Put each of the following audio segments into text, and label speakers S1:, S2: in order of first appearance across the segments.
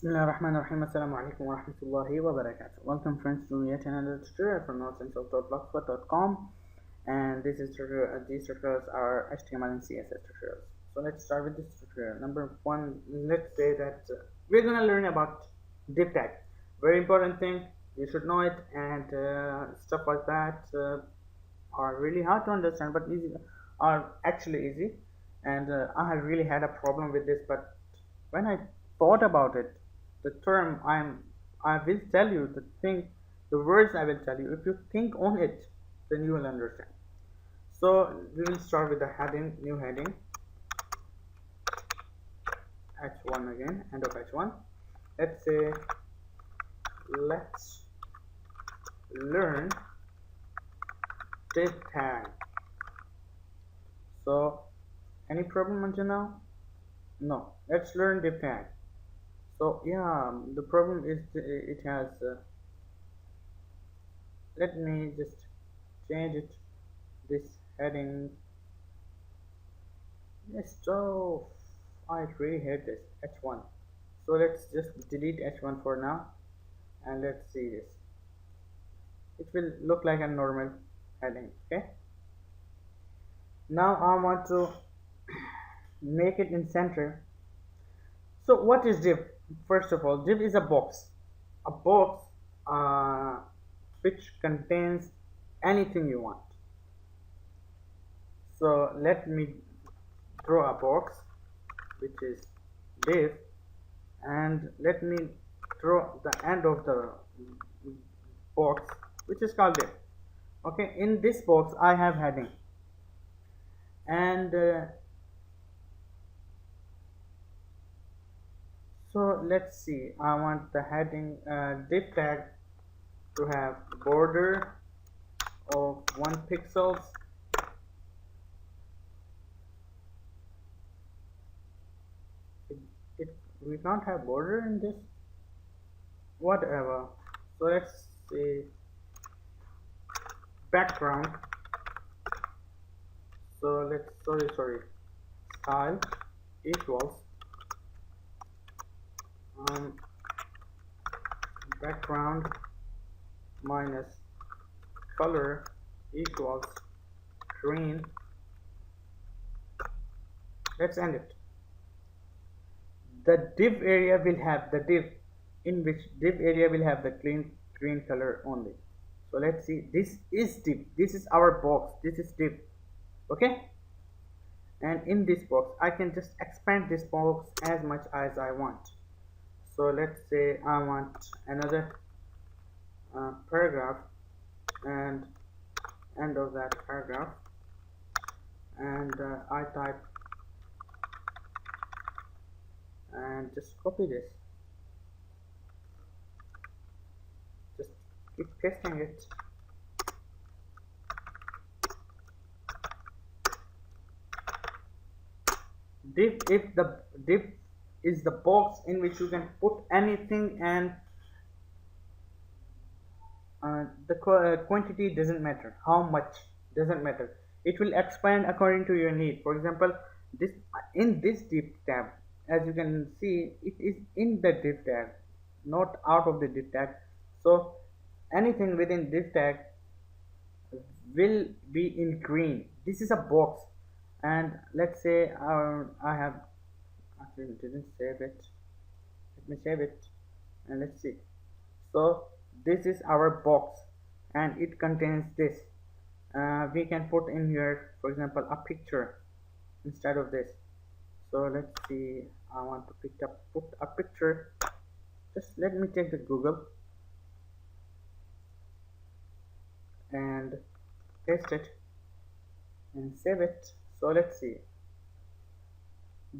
S1: Bismillahirrahmanirrahim. Assalamu alaikum wa rahmatullahi wa barakatuh. Welcome friends to yet another tutorial from notesandself.blogspot.com, and these tutorials are HTML and CSS tutorials. So let's start with this tutorial. Number one, let's say that we're gonna learn about div tag. Very important thing. You should know it, and stuff like that are really hard to understand, but easy are actually easy. And I have really had a problem with this, but when I thought about it, the term I will tell you the thing, the words I will tell you. If you think on it, then you will understand. So we will start with the heading, new heading, h1 again, end of h1. Let's say let's learn div tag. So any problem until now? No. Let's learn div tag. So yeah, the problem is it has let me just change it, this heading. Yes, so I really hate this h1. So let's just delete h1 for now, and let's see this. It will look like a normal heading. Okay, now I want to make it in center. So what is div? First of all, div is a box which contains anything you want. So let me draw a box which is div, and let me draw the end of the box which is called div. Okay, in this box I have heading, and so let's see, I want the heading div tag to have border of 1 pixels, we can't have border in this, whatever. So let's see, background, so let's style equals background minus color equals green. Let's end it. The div area will have the div area will have the green color only. So let's see, this is div, this is our box, this is div. Okay, and in this box I can just expand this box as much as I want. So let's say I want another paragraph, and end of that paragraph, and I type and just copy this, just keep pasting it. Div, if the div is the box in which you can put anything, and the quantity doesn't matter, how much doesn't matter, it will expand according to your need. For example, this in this div tab, as you can see, it is in the div tag, not out of the div tag. So anything within div tag will be in green. This is a box, and let's say I didn't save it. Let me save it, and let's see. So this is our box, and it contains this. We can put in here, for example, a picture instead of this. So let's see, I want to put a picture. Just let me take the Google and paste it and save it. So let's see,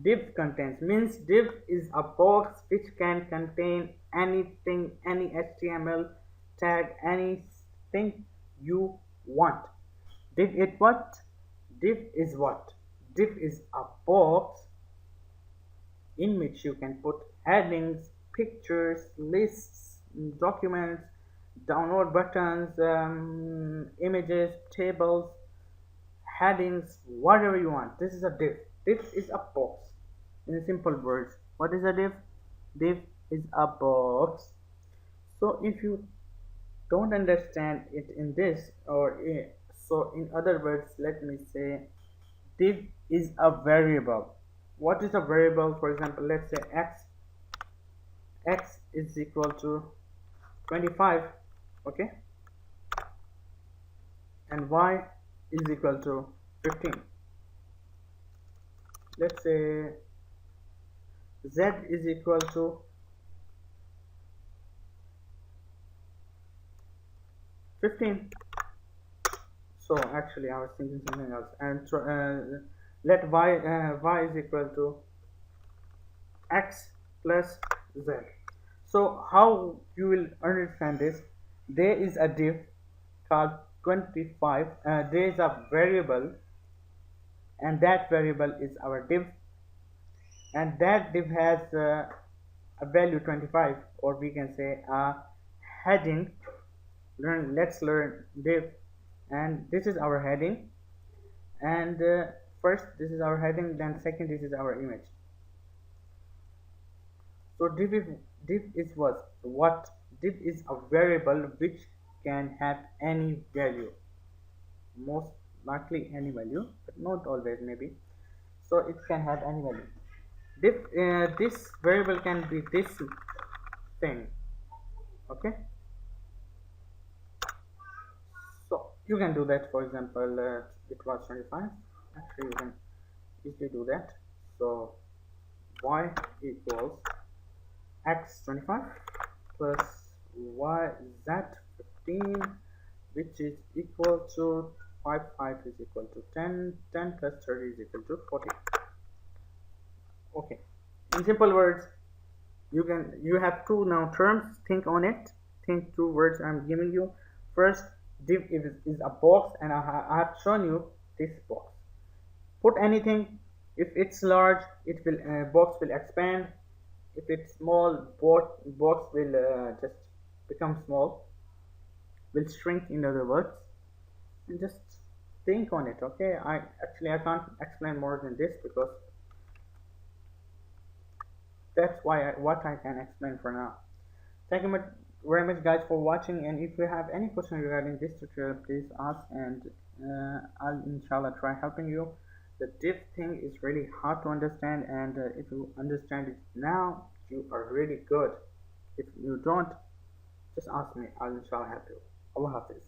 S1: div contains means div is a box which can contain anything, any HTML tag, anything you want. Div is what? Div is what? Div is a box in which you can put headings, pictures, lists, documents, download buttons, images, tables, headings, whatever you want. This is a div. Div is a box. In simple words, what is a div? Div is a box. So if you don't understand it in this so in other words, let me say div is a variable. What is a variable? For example, let's say x is equal to 25, okay, and y is equal to 15. Let's say z is equal to 15. So actually I was thinking something else, and so, let y is equal to x plus z. So how you will understand this? There is a div called 25. There is a variable, and that variable is our div, and that div has a value 25, or we can say a heading. Let's learn div, and this is our heading. And first this is our heading, then second this is our image. So div is what? Div is a variable which can have any value, most likely any value, but not always, maybe. So it can have any value. This variable can be this thing, okay. So you can do that. For example, it was 25. Actually you can easily do that. So y equals x 25 plus y z 15, which is equal to 5 is equal to 10, 10 plus 30 is equal to 40. Okay, in simple words, you have two now terms. Think on it. Think two words I'm giving you. First, div is a box, and I have shown you this box. Put anything. If it's large, it will box will expand. If it's small, box will just become small, will shrink, in other words. And just think on it, okay. I can't explain more than this, because that's what I can explain for now. Thank you very much guys for watching, and if you have any question regarding this tutorial, please ask, and I'll inshallah try helping you. The div thing is really hard to understand, and if you understand it now, you are really good. If you don't, just ask me. I'll inshallah help you. Allah Hafiz.